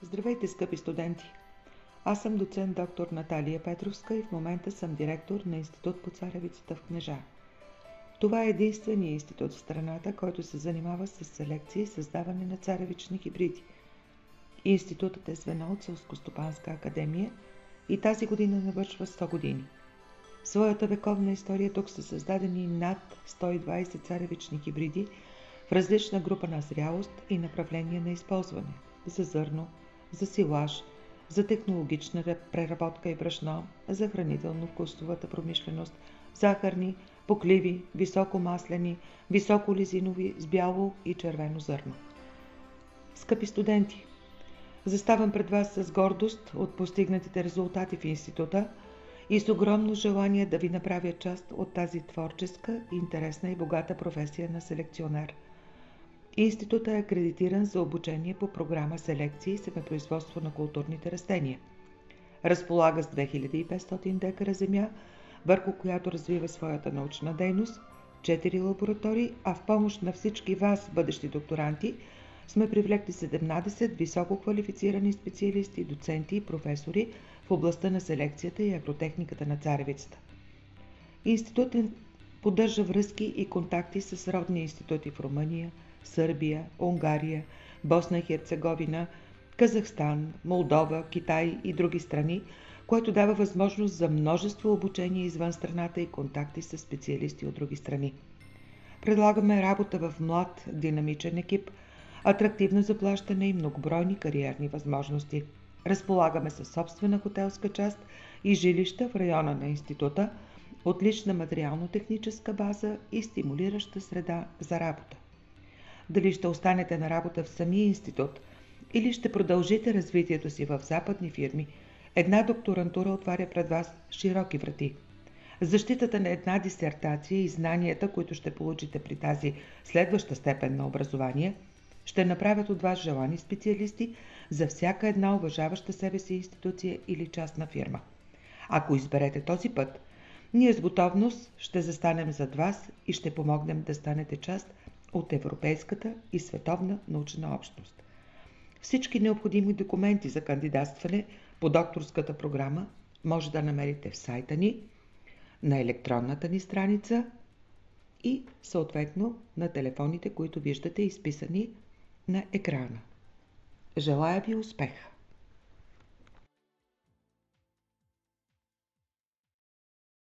Здравейте, скъпи студенти! Аз съм доцент доктор Наталия Петровска и в момента съм директор на Институт по царевицата в Кнежа. Това е единственият институт в страната, който се занимава с селекция и създаване на царевични хибриди. Институтът е звено от Селскостопанска академия и тази година навършва 100 години. В своята вековна история тук са създадени над 120 царевични хибриди в различна група на зрялост и направление на използване – за зърно, за силаж, за технологична преработка и брашно, за хранително-вкусовата промишленост, захарни, покливи, високомаслени, високолизинови с бяло и червено зърно. Скъпи студенти, заставам пред вас с гордост от постигнатите резултати в института и с огромно желание да ви направя част от тази творческа, интересна и богата професия на селекционер. Институтът е акредитиран за обучение по програма селекция и семепроизводство на културните растения. Разполага с 2500 декара земя, върху която развива своята научна дейност, 4 лаборатории, а в помощ на всички вас, бъдещи докторанти, сме привлекли 17 високо квалифицирани специалисти, доценти и професори в областта на селекцията и агротехниката на царевицата. Институтът поддържа връзки и контакти с родни институти в Румъния, Сърбия, Унгария, Босна и Херцеговина, Казахстан, Молдова, Китай и други страни, което дава възможност за множество обучение извън страната и контакти с специалисти от други страни. Предлагаме работа в млад, динамичен екип, атрактивно заплащане и многобройни кариерни възможности. Разполагаме със собствена хотелска част и жилища в района на института, отлична материално-техническа база и стимулираща среда за работа. Дали ще останете на работа в самия институт или ще продължите развитието си в западни фирми, една докторантура отваря пред вас широки врати. Защитата на една дисертация и знанията, които ще получите при тази следваща степен на образование, ще направят от вас желани специалисти за всяка една уважаваща себе си институция или частна фирма. Ако изберете този път, ние с готовност ще застанем зад вас и ще помогнем да станете част от европейската и световна научна общност. Всички необходими документи за кандидатстване по докторската програма може да намерите в сайта ни, на електронната ни страница и съответно на телефоните, които виждате изписани на екрана. Желая ви успех!